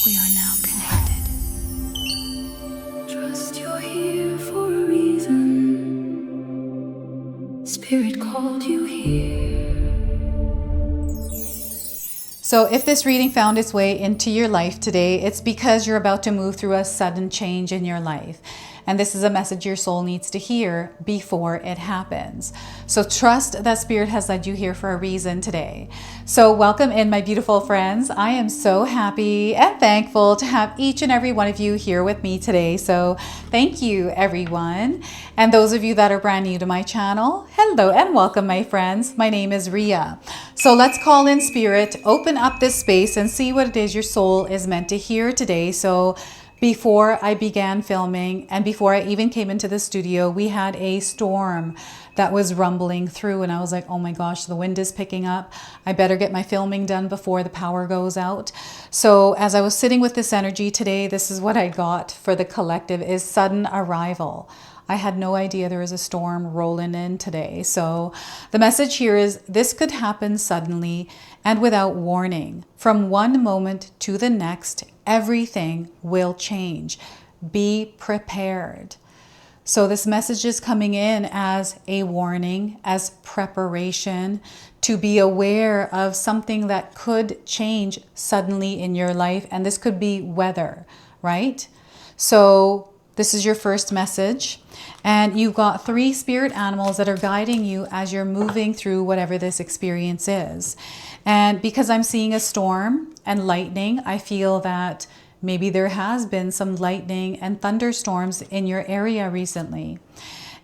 We are now connected. Trust you're here for a reason. Spirit called you here. So if this reading found its way into your life today, it's because you're about to move through a sudden change in your life. And this is a message your soul needs to hear before it happens. So trust that Spirit has led you here for a reason today. So welcome in, my beautiful friends. I am so happy and thankful to have each and every one of you here with me today. So thank you, everyone. And those of you that are brand new to my channel, hello and welcome, my friends. My name is Ria. So let's call in Spirit, open up this space and see what it is your soul is meant to hear today. So before I began filming and before I even came into the studio, we had a storm that was rumbling through, and I was like, oh my gosh, the wind is picking up. I better get my filming done before the power goes out. So as I was sitting with this energy today, this is what I got for the collective, is sudden arrival. I had no idea there was a storm rolling in today. So the message here is this could happen suddenly and without warning. From one moment to the next, everything will change. Be prepared. So this message is coming in as a warning, as preparation, to be aware of something that could change suddenly in your life. And this could be weather, right? So this is your first message. And you've got 3 spirit animals that are guiding you as you're moving through whatever this experience is. And because I'm seeing a storm and lightning, I feel that maybe there has been some lightning and thunderstorms in your area recently.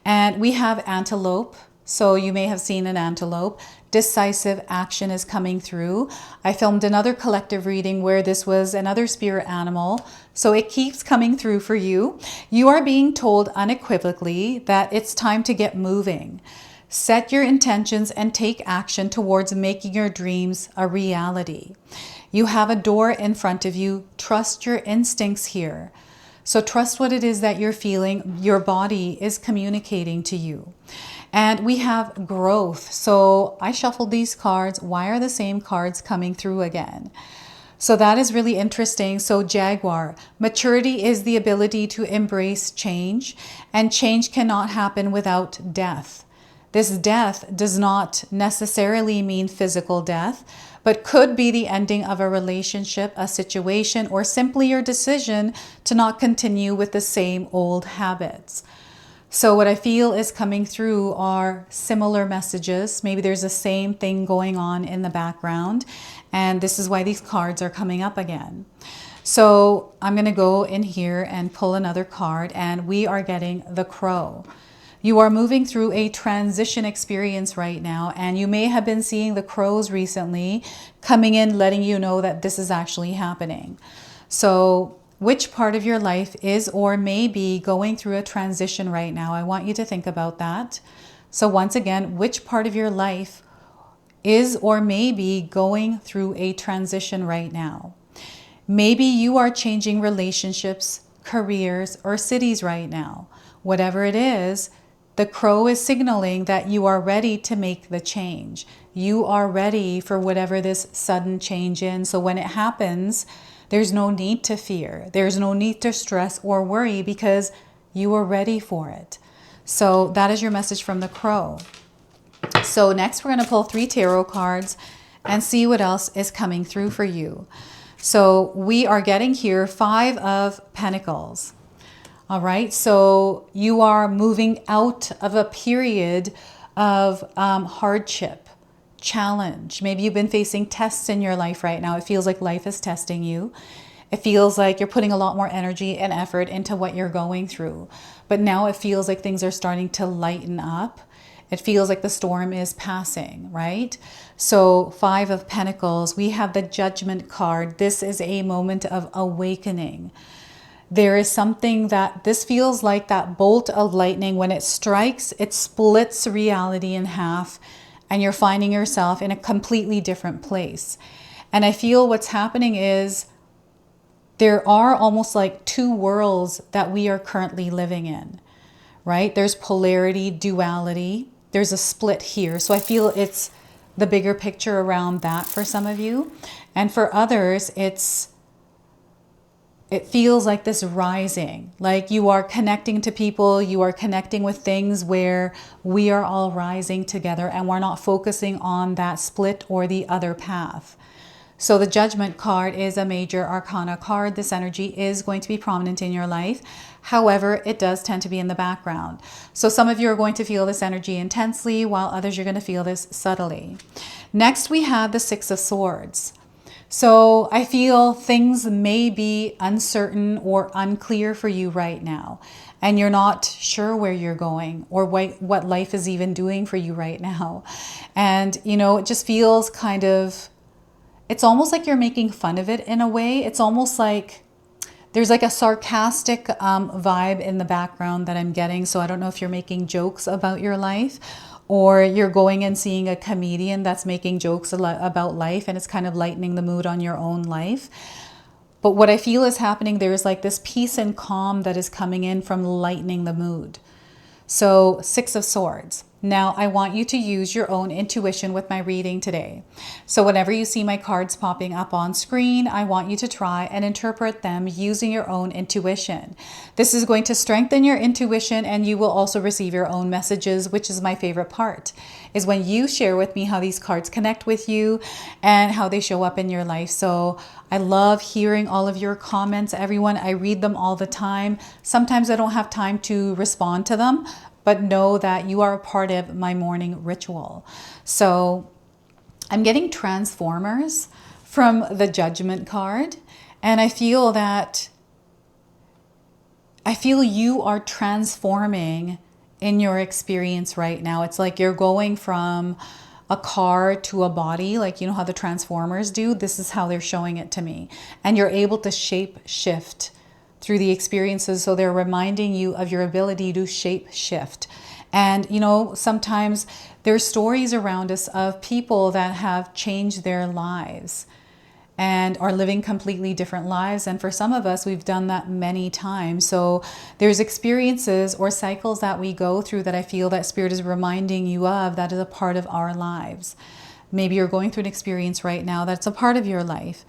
And we have antelope. So you may have seen an antelope. Decisive action is coming through. I filmed another collective reading where this was another spirit animal. So it keeps coming through for you. You are being told unequivocally that it's time to get moving. Set your intentions and take action towards making your dreams a reality. You have a door in front of you. Trust your instincts here. So trust what it is that you're feeling. Your body is communicating to you. And we have growth. So I shuffled these cards. Why are the same cards coming through again? So that is really interesting. So Jaguar, maturity is the ability to embrace change, and change cannot happen without death. This death does not necessarily mean physical death, but could be the ending of a relationship, a situation, or simply your decision to not continue with the same old habits. So what I feel is coming through are similar messages. Maybe there's the same thing going on in the background. And this is why these cards are coming up again. So I'm going to go in here and pull another card, and we are getting the Crow. You are moving through a transition experience right now, and you may have been seeing the crows recently coming in, letting you know that this is actually happening. So which part of your life is or may be going through a transition right now? I want you to think about that. So once again, which part of your life is or may be going through a transition right now? Maybe you are changing relationships, careers, or cities right now. Whatever it is, the Crow is signaling that you are ready to make the change. You are ready for whatever this sudden change is. So when it happens, there's no need to fear. There's no need to stress or worry because you are ready for it. So that is your message from the Crow. So next we're going to pull 3 tarot cards and see what else is coming through for you. So we are getting here 5 of Pentacles. All right, so you are moving out of a period of hardship, challenge. Maybe you've been facing tests in your life right now. It feels like life is testing you. It feels like you're putting a lot more energy and effort into what you're going through. But now it feels like things are starting to lighten up. It feels like the storm is passing, right? So 5 of Pentacles, we have the Judgment card. This is a moment of awakening. There is something that this feels like that bolt of lightning. When it strikes, it splits reality in half, and you're finding yourself in a completely different place. And I feel what's happening is there are almost like 2 worlds that we are currently living in, right? There's polarity, duality. There's a split here. So I feel it's the bigger picture around that for some of you. And for others, it's it feels like this rising, like you are connecting to people, you are connecting with things where we are all rising together and we're not focusing on that split or the other path. So the Judgment card is a major arcana card. This energy is going to be prominent in your life. However, it does tend to be in the background. So some of you are going to feel this energy intensely, while others you're going to feel this subtly. Next, we have the Six of Swords. So I feel things may be uncertain or unclear for you right now, and you're not sure where you're going or what life is even doing for you right now. And, you know, it just feels kind of, it's almost like you're making fun of it in a way. It's almost like there's like a sarcastic vibe in the background that I'm getting. So I don't know if you're making jokes about your life, or you're going and seeing a comedian that's making jokes about life and it's kind of lightening the mood on your own life. But what I feel is happening, there is like this peace and calm that is coming in from lightening the mood. So Six of Swords. Now I want you to use your own intuition with my reading today. So whenever you see my cards popping up on screen, I want you to try and interpret them using your own intuition. This is going to strengthen your intuition, and you will also receive your own messages, which is my favorite part, is when you share with me how these cards connect with you and how they show up in your life. So I love hearing all of your comments, everyone. I read them all the time. Sometimes I don't have time to respond to them, but know that you are a part of my morning ritual. So I'm getting Transformers from the Judgment card, and I feel you are transforming in your experience right now. It's like you're going from a car to a body, like you know how the Transformers do. This is how they're showing it to me. And you're able to shape shift through the experiences. So they're reminding you of your ability to shape shift. And, you know, sometimes there's stories around us of people that have changed their lives and are living completely different lives. And for some of us, we've done that many times. So there's experiences or cycles that we go through that I feel that Spirit is reminding you of, that is a part of our lives. Maybe you're going through an experience right now that's a part of your life.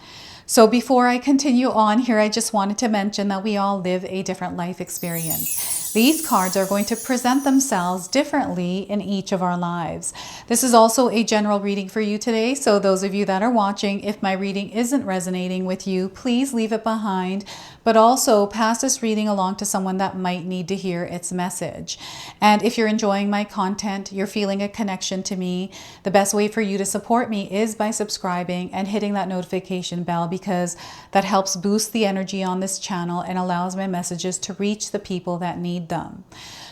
So before I continue on here, I just wanted to mention that we all live a different life experience. These cards are going to present themselves differently in each of our lives. This is also a general reading for you today. So those of you that are watching, if my reading isn't resonating with you, please leave it behind, but also pass this reading along to someone that might need to hear its message. And if you're enjoying my content, you're feeling a connection to me, the best way for you to support me is by subscribing and hitting that notification bell, because that helps boost the energy on this channel and allows my messages to reach the people that need them.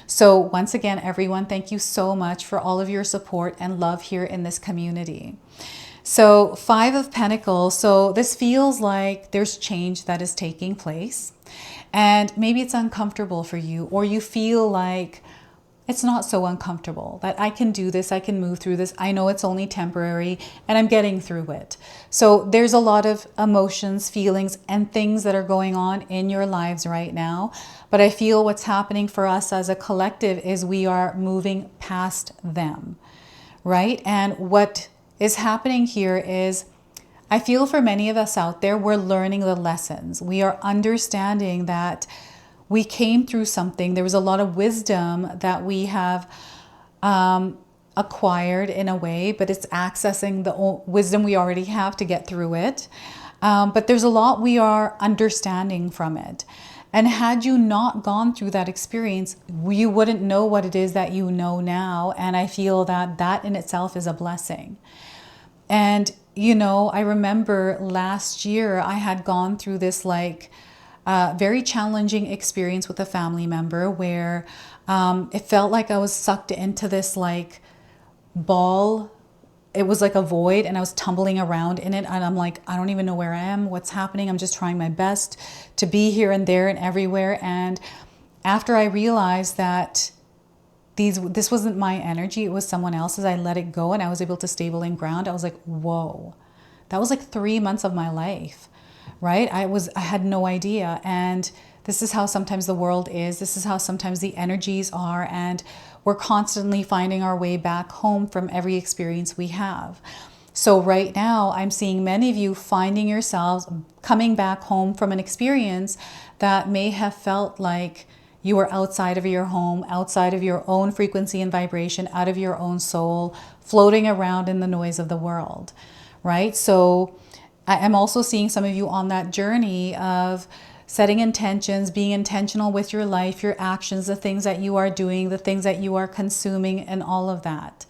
So once again, everyone, thank you so much for all of your support and love here in this community. So Five of Pentacles. So this feels like there's change that is taking place, and maybe it's uncomfortable for you, or you feel like it's not so uncomfortable, that I can do this, I can move through this. I know it's only temporary and I'm getting through it. So there's a lot of emotions, feelings, and things that are going on in your lives right now. But I feel what's happening for us as a collective is we are moving past them, right? And what is happening here is, I feel for many of us out there, we're learning the lessons. We are understanding that we came through something. There was a lot of wisdom that we have acquired in a way, but it's accessing the wisdom we already have to get through it. But there's a lot we are understanding from it. And had you not gone through that experience, you wouldn't know what it is that you know now. And I feel that that in itself is a blessing. And, you know, I remember last year I had gone through this very challenging experience with a family member where it felt like I was sucked into this ball. It was like a void and I was tumbling around in it. And I'm like, I don't even know where I am, what's happening. I'm just trying my best to be here and there and everywhere. And after I realized that this wasn't my energy, it was someone else's, I let it go and I was able to stable in ground. I was like, whoa, that was like 3 months of my life. Right? I had no idea. And this is how sometimes the world is. This is how sometimes the energies are. And we're constantly finding our way back home from every experience we have. So right now, I'm seeing many of you finding yourselves coming back home from an experience that may have felt like you were outside of your home, outside of your own frequency and vibration, out of your own soul, floating around in the noise of the world, right? So I am also seeing some of you on that journey of setting intentions, being intentional with your life, your actions, the things that you are doing, the things that you are consuming, and all of that.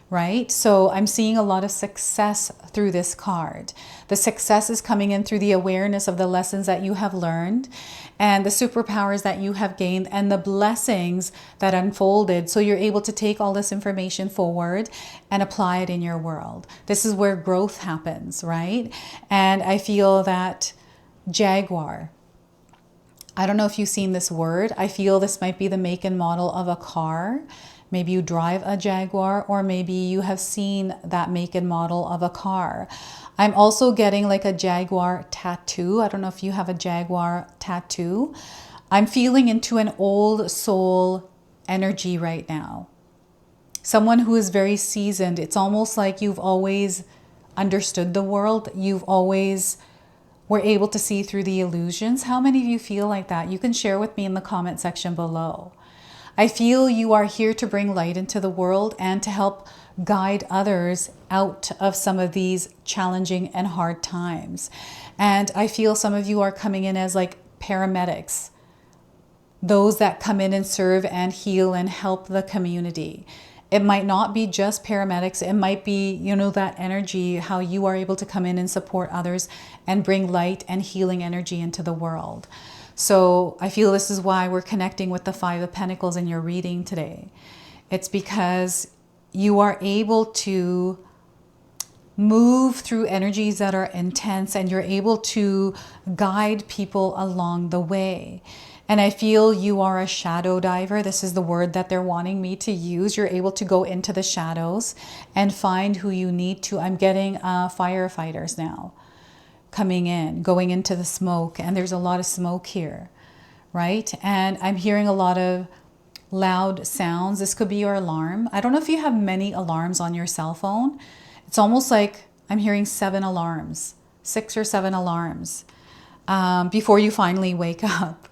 Right? So I'm seeing a lot of success through this card. The success is coming in through the awareness of the lessons that you have learned and the superpowers that you have gained and the blessings that unfolded. So you're able to take all this information forward and apply it in your world. This is where growth happens, right? And I feel that Jaguar, I don't know if you've seen this word. I feel this might be the make and model of a car. Maybe you drive a Jaguar, or maybe you have seen that make and model of a car. I'm also getting like a Jaguar tattoo. I don't know if you have a Jaguar tattoo. I'm feeling into an old soul energy right now. Someone who is very seasoned. It's almost like you've always understood the world. You've always were able to see through the illusions. How many of you feel like that? You can share with me in the comment section below. I feel you are here to bring light into the world and to help guide others out of some of these challenging and hard times. And I feel some of you are coming in as like paramedics, those that come in and serve and heal and help the community. It might not be just paramedics. It might be, you know, that energy, how you are able to come in and support others and bring light and healing energy into the world. So I feel this is why we're connecting with the Five of Pentacles in your reading today. It's because you are able to move through energies that are intense and you're able to guide people along the way. And I feel you are a shadow diver. This is the word that they're wanting me to use. You're able to go into the shadows and find who you need to. I'm getting firefighters now coming in, going into the smoke, and there's a lot of smoke here, right? And I'm hearing a lot of loud sounds. This could be your alarm. I don't know if you have many alarms on your cell phone. It's almost like I'm hearing 7 alarms, 6 or 7 alarms before you finally wake up.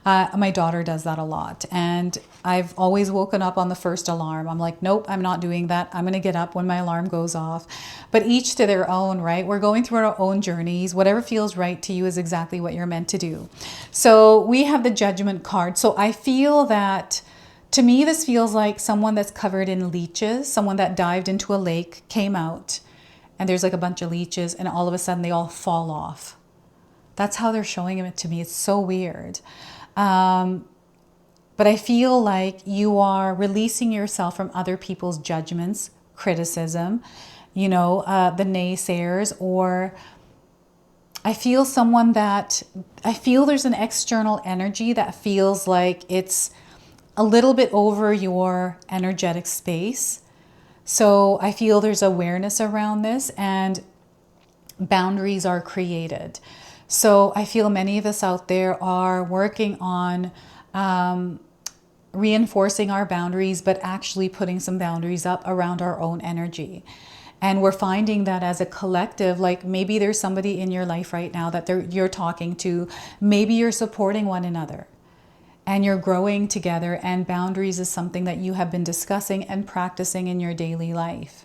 My daughter does that a lot. And I've always woken up on the first alarm. I'm like, nope, I'm not doing that. I'm going to get up when my alarm goes off. But each to their own, right? We're going through our own journeys. Whatever feels right to you is exactly what you're meant to do. So we have the Judgment card. So I feel that, to me, this feels like someone that's covered in leeches, someone that dived into a lake, came out, and there's like a bunch of leeches, and all of a sudden they all fall off. That's how they're showing it to me. It's so weird. But I feel like you are releasing yourself from other people's judgments, criticism, you know, the naysayers, or I feel someone that, I feel there's an external energy that feels like it's a little bit over your energetic space. So I feel there's awareness around this and boundaries are created. So I feel many of us out there are working on reinforcing our boundaries, but actually putting some boundaries up around our own energy. And we're finding that as a collective, like maybe there's somebody in your life right now that you're talking to, maybe you're supporting one another and you're growing together, and boundaries is something that you have been discussing and practicing in your daily life.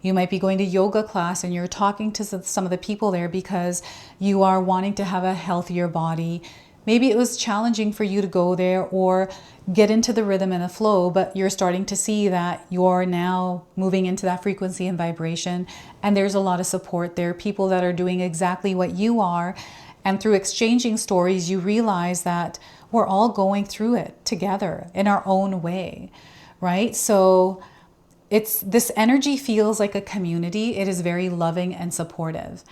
You might be going to yoga class and you're talking to some of the people there because you are wanting to have a healthier body. Maybe it was challenging for you to go there or get into the rhythm and the flow, but you're starting to see that you're now moving into that frequency and vibration, and there's a lot of support there, people that are doing exactly what you are. And through exchanging stories, you realize that we're all going through it together in our own way, right? So this energy feels like a community. It is very loving and supportive.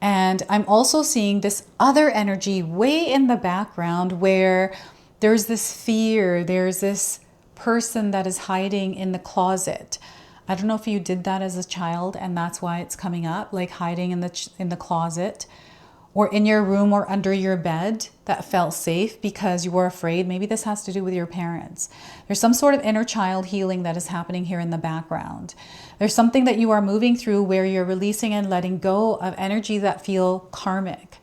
And I'm also seeing this other energy way in the background where there's this fear, there's this person that is hiding in the closet. I don't know if you did that as a child and that's why it's coming up, like hiding in the closet, or in your room or under your bed that felt safe because you were afraid. Maybe this has to do with your parents. There's some sort of inner child healing that is happening here in the background. There's something that you are moving through where you're releasing and letting go of energy that feel karmic,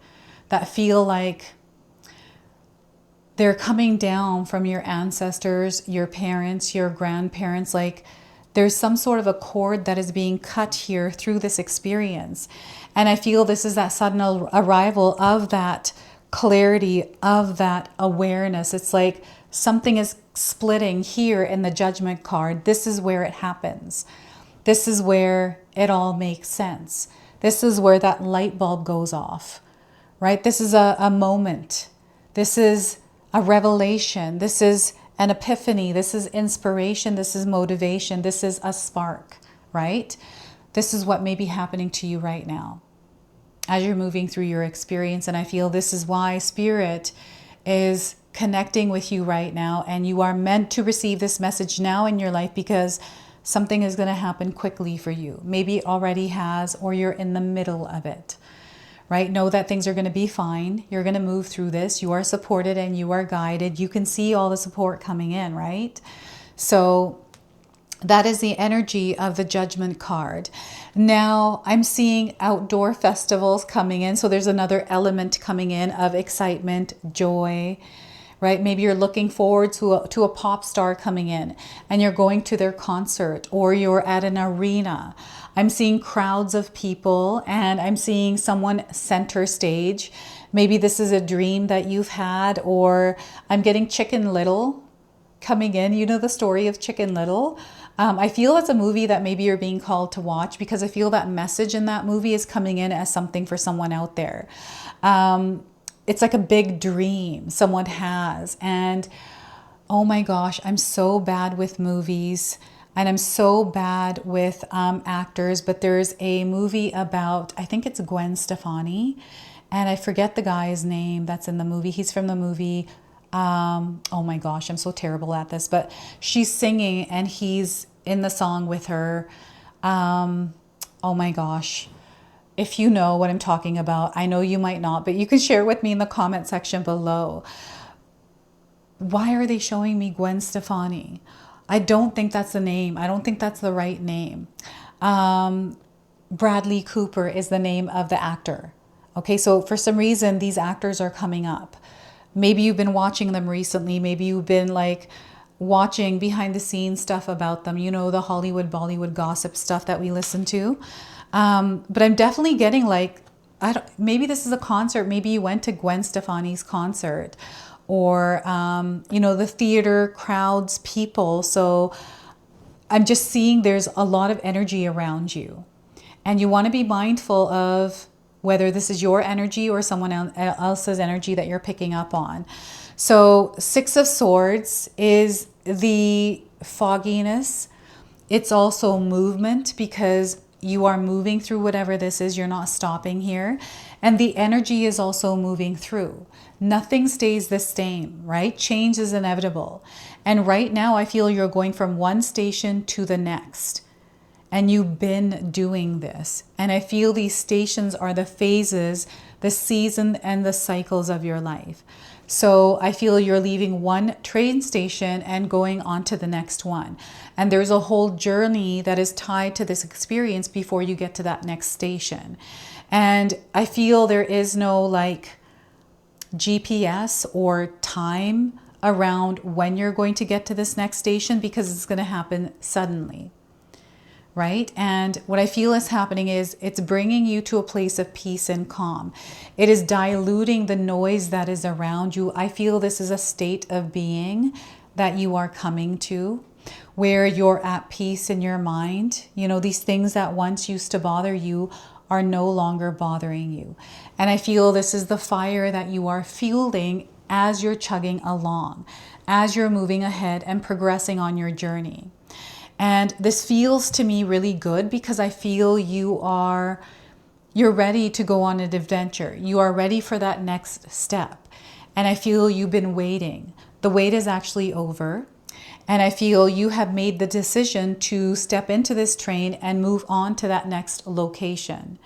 that feel like they're coming down from your ancestors, your parents, your grandparents. Like there's some sort of a cord that is being cut here through this experience. And I feel this is that sudden arrival of that clarity, of that awareness. It's like something is splitting here in the Judgment card. This is where it happens. This is where it all makes sense. This is where that light bulb goes off, right? This is a moment. This is a revelation. This is an epiphany. This is inspiration. This is motivation. This is a spark, right? This is what may be happening to you right now as you're moving through your experience. And I feel this is why Spirit is connecting with you right now. And you are meant to receive this message now in your life because something is going to happen quickly for you. Maybe it already has, or you're in the middle of it, right? Know that things are going to be fine. You're going to move through this. You are supported and you are guided. You can see all the support coming in, right? So that is the energy of the Judgment card. Now I'm seeing outdoor festivals coming in. So there's another element coming in of excitement, joy, right? Maybe you're looking forward to a pop star coming in and you're going to their concert, or you're at an arena. I'm seeing crowds of people and I'm seeing someone center stage. Maybe this is a dream that you've had, or I'm getting Chicken Little coming in. You know the story of Chicken Little? I feel it's a movie that maybe you're being called to watch because I feel that message in that movie is coming in as something for someone out there. It's like a big dream someone has. And oh my gosh, I'm so bad with movies and I'm so bad with actors. But there's a movie about, I think it's Gwen Stefani, and I forget the guy's name that's in the movie. He's from the movie. Oh my gosh, I'm so terrible at this, but she's singing and he's in the song with her. Oh my gosh. If you know what I'm talking about, I know you might not, but you can share with me in the comment section below. Why are they showing me Gwen Stefani? I don't think that's the name. I don't think that's the right name. Bradley Cooper is the name of the actor. Okay, so for some reason, these actors are coming up. Maybe you've been watching them recently. Maybe you've been like watching behind the scenes stuff about them. You know, the Hollywood, Bollywood gossip stuff that we listen to. But I'm definitely getting like, maybe this is a concert. Maybe you went to Gwen Stefani's concert, or, you know, the theater crowds, people. So I'm just seeing there's a lot of energy around you, and you want to be mindful of whether this is your energy or someone else's energy that you're picking up on. So 6 of Swords is the fogginess. It's also movement because you are moving through whatever this is. You're not stopping here. And the energy is also moving through. Nothing stays the same, right? Change is inevitable. And right now I feel you're going from one station to the next. And you've been doing this. And I feel these stations are the phases, the season and the cycles of your life. So I feel you're leaving one train station and going on to the next one. And there's a whole journey that is tied to this experience before you get to that next station. And I feel there is no like GPS or time around when you're going to get to this next station, because it's going to happen suddenly. Right? And what I feel is happening is it's bringing you to a place of peace and calm. It is diluting the noise that is around you. I feel this is a state of being that you are coming to, where you're at peace in your mind. You know, these things that once used to bother you are no longer bothering you. And I feel this is the fire that you are fueling as you're chugging along, as you're moving ahead and progressing on your journey. And this feels to me really good because I feel you're ready to go on an adventure. You are ready for that next step. And I feel you've been waiting. The wait is actually over. And I feel you have made the decision to step into this train and move on to that next location,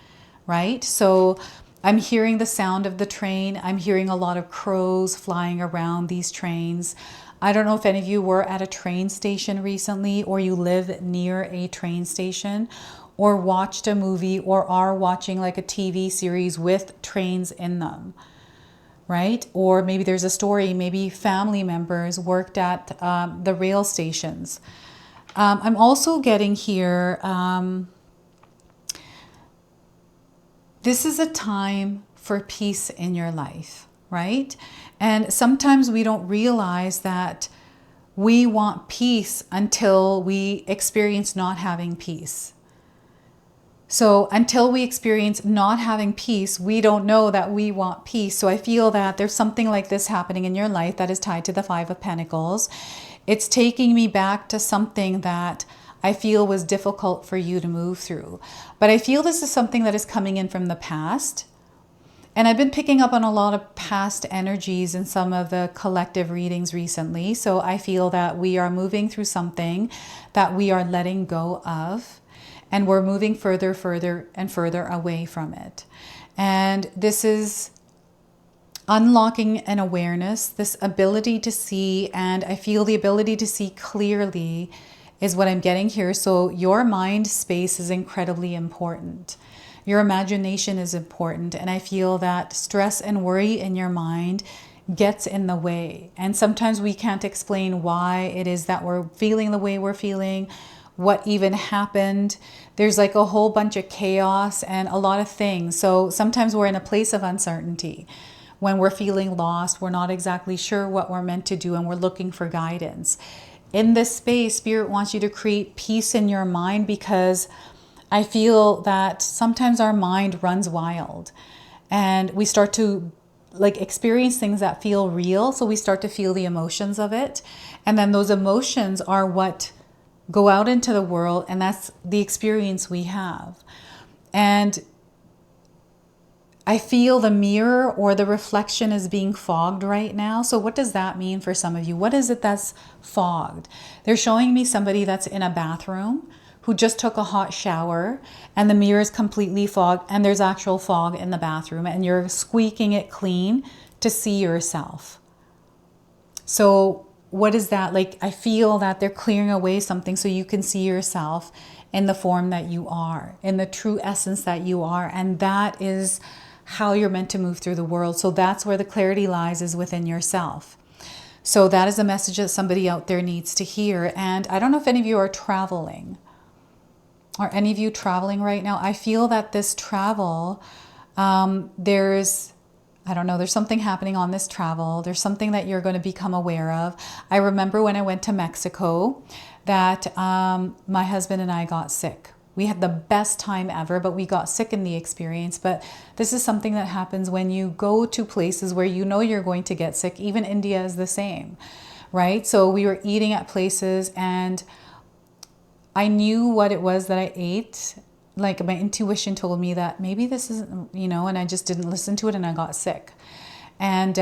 right? So I'm hearing the sound of the train. I'm hearing a lot of crows flying around these trains. I don't know if any of you were at a train station recently, or you live near a train station, or watched a movie, or are watching like a TV series with trains in them, right? Or maybe there's a story, maybe family members worked at the rail stations. I'm also getting here, this is a time for peace in your life, right? And sometimes we don't realize that we want peace until we experience not having peace. So until we experience not having peace, we don't know that we want peace. So I feel that there's something like this happening in your life that is tied to the Five of Pentacles. It's taking me back to something that I feel was difficult for you to move through. But I feel this is something that is coming in from the past. And I've been picking up on a lot of past energies in some of the collective readings recently. So I feel that we are moving through something that we are letting go of. And we're moving further, further, and further away from it. And this is unlocking an awareness, this ability to see, and I feel the ability to see clearly is what I'm getting here. So your mind space is incredibly important. Your imagination is important. And I feel that stress and worry in your mind gets in the way. And sometimes we can't explain why it is that we're feeling the way we're feeling, what even happened. There's like a whole bunch of chaos and a lot of things. So sometimes we're in a place of uncertainty. When we're feeling lost, we're not exactly sure what we're meant to do, and we're looking for guidance. In this space, Spirit wants you to create peace in your mind, because I feel that sometimes our mind runs wild and we start to like experience things that feel real. So we start to feel the emotions of it. And then those emotions are what go out into the world, and that's the experience we have. And I feel the mirror or the reflection is being fogged right now. So what does that mean for some of you? What is it that's fogged? They're showing me somebody that's in a bathroom who just took a hot shower, and the mirror is completely fogged, and there's actual fog in the bathroom, and you're squeaking it clean to see yourself. So what is that? Like, I feel that they're clearing away something so you can see yourself in the form that you are, in the true essence that you are. And that is how you're meant to move through the world. So that's where the clarity lies, is within yourself. So that is a message that somebody out there needs to hear. And I don't know if any of you are traveling. Are any of you traveling right now? I feel that this travel, there's something happening on this travel. There's something that you're going to become aware of. I remember when I went to Mexico that my husband and I got sick. We had the best time ever, but we got sick in the experience. But this is something that happens when you go to places where you know you're going to get sick. Even India is the same, right? So we were eating at places, and I knew what it was that I ate. Like, my intuition told me that maybe this isn't, and I just didn't listen to it, and I got sick. And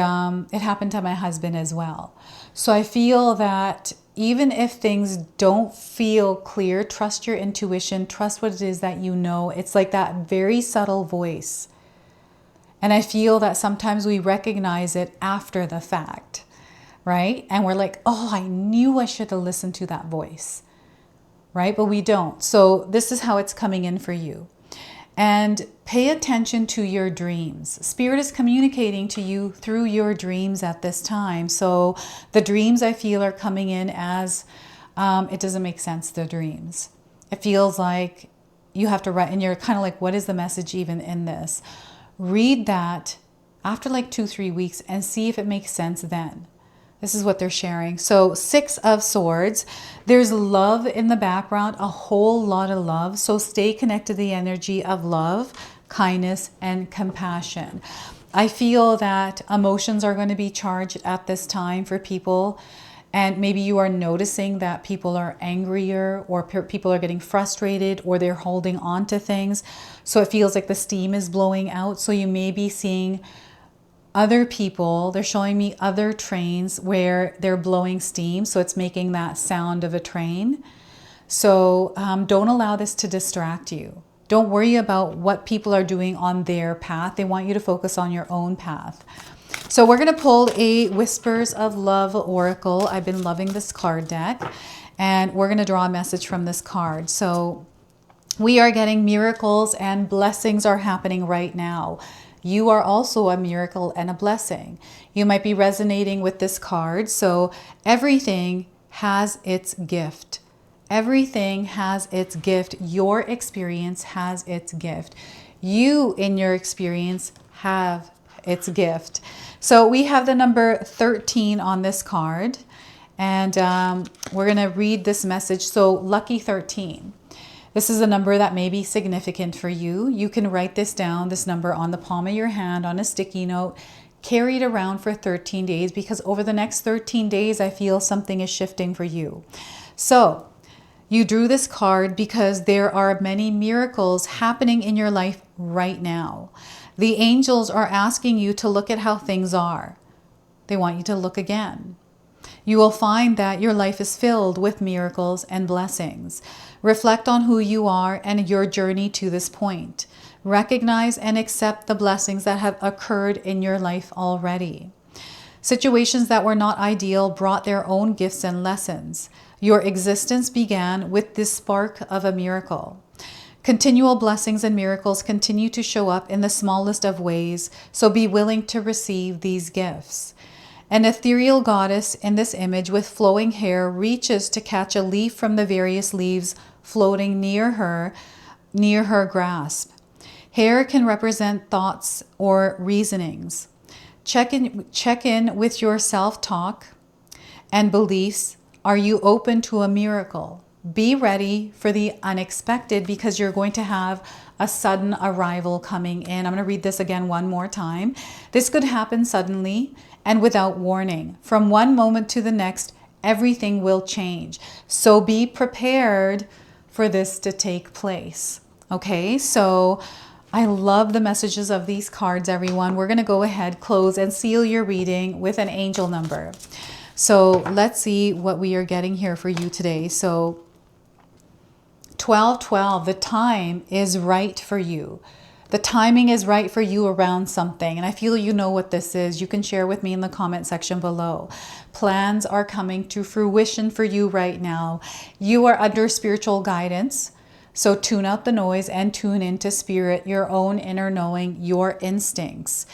it happened to my husband as well. So I feel that even if things don't feel clear, trust your intuition, trust what it is that you know. It's like that very subtle voice. And I feel that sometimes we recognize it after the fact, right? And we're like, oh, I knew I should have listened to that voice. Right? But we don't. So this is how it's coming in for you. And pay attention to your dreams. Spirit is communicating to you through your dreams at this time. So the dreams, I feel, are coming in as, it doesn't make sense, the dreams. It feels like you have to write, and you're kind of like, what is the message even in this? Read that after like 2-3 weeks and see if it makes sense then. This is what they're sharing. So 6 of Swords, there's love in the background, a whole lot of love. So stay connected to the energy of love, kindness, and compassion. I feel that emotions are going to be charged at this time for people. And maybe you are noticing that people are angrier, or people are getting frustrated, or they're holding on to things. So it feels like the steam is blowing out. So you may be seeing other people, they're showing me other trains where they're blowing steam. So it's making that sound of a train. So don't allow this to distract you. Don't worry about what people are doing on their path. They want you to focus on your own path. So we're going to pull a Whispers of Love Oracle. I've been loving this card deck, and we're going to draw a message from this card. So we are getting miracles and blessings are happening right now. You are also a miracle and a blessing. You might be resonating with this card. So everything has its gift. Everything has its gift. Your experience has its gift. You, in your experience, have its gift. So we have the number 13 on this card, and we're going to read this message. So lucky 13. This is a number that may be significant for you. You can write this down, this number, on the palm of your hand on a sticky note. Carry it around for 13 days, because over the next 13 days, I feel something is shifting for you. So you drew this card because there are many miracles happening in your life right now. The angels are asking you to look at how things are. They want you to look again. You will find that your life is filled with miracles and blessings. Reflect on who you are and your journey to this point. Recognize and accept the blessings that have occurred in your life already. Situations that were not ideal brought their own gifts and lessons. Your existence began with this spark of a miracle. Continual blessings and miracles continue to show up in the smallest of ways, so be willing to receive these gifts. An ethereal goddess in this image with flowing hair reaches to catch a leaf from the various leaves floating near her grasp. Hair can represent thoughts or reasonings. Check in with your self-talk and beliefs. Are you open to a miracle? Be ready for the unexpected, because you're going to have a sudden arrival coming in. I'm going to read this again one more time. This could happen suddenly and without warning. From one moment to the next, everything will change. So be prepared for this to take place. Okay, so I love the messages of these cards, everyone. We're going to go ahead, close, and seal your reading with an angel number. So let's see what we are getting here for you today. So 1212, the time is right for you. The timing is right for you around something. And I feel you know what this is. You can share with me in the comment section below. Plans are coming to fruition for you right now. You are under spiritual guidance. So tune out the noise and tune into spirit, your own inner knowing, your instincts.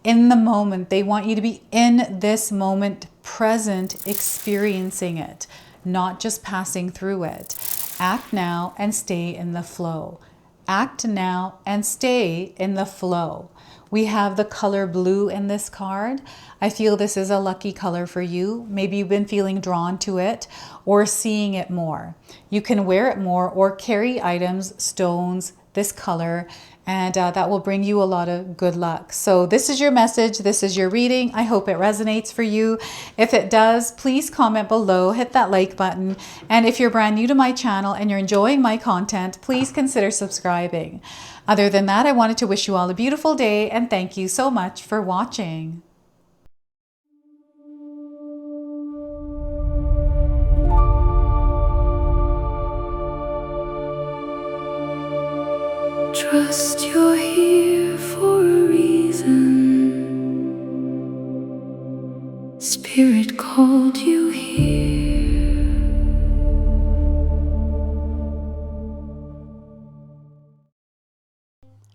In the moment, they want you to be in this moment, present, experiencing it, not just passing through it. Act now and stay in the flow. Act now and stay in the flow. We have the color blue in this card. I feel this is a lucky color for you. Maybe you've been feeling drawn to it or seeing it more. You can wear it more or carry items, stones, this color, and that will bring you a lot of good luck. So this is your message. This is your reading. I hope it resonates for you. If it does, please comment below, hit that like button. And if you're brand new to my channel and you're enjoying my content, please consider subscribing. Other than that, I wanted to wish you all a beautiful day and thank you so much for watching. Trust you're here for a reason. Spirit called you here.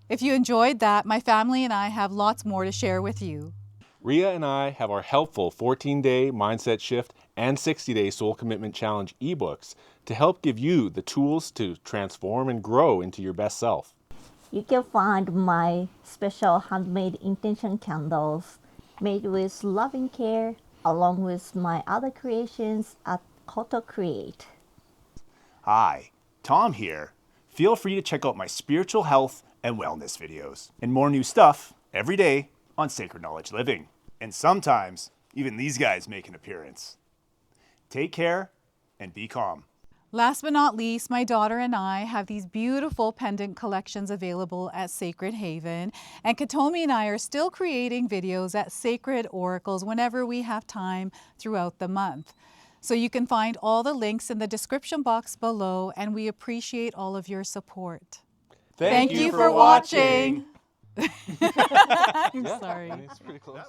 If you enjoyed that, my family and I have lots more to share with you. Rhea and I have our helpful 14-day mindset shift and 60-day soul commitment challenge ebooks to help give you the tools to transform and grow into your best self. You can find my special handmade intention candles made with loving care, along with my other creations at Koto Create. Hi, Tom here. Feel free to check out my spiritual health and wellness videos and more new stuff every day on Sacred Knowledge Living. And sometimes even these guys make an appearance. Take care and be calm. Last but not least, my daughter and I have these beautiful pendant collections available at Sacred Haven. And Katomi and I are still creating videos at Sacred Oracles whenever we have time throughout the month. So you can find all the links in the description box below, and we appreciate all of your support. Thank you for watching. I'm Yeah, sorry. I mean, it's pretty close.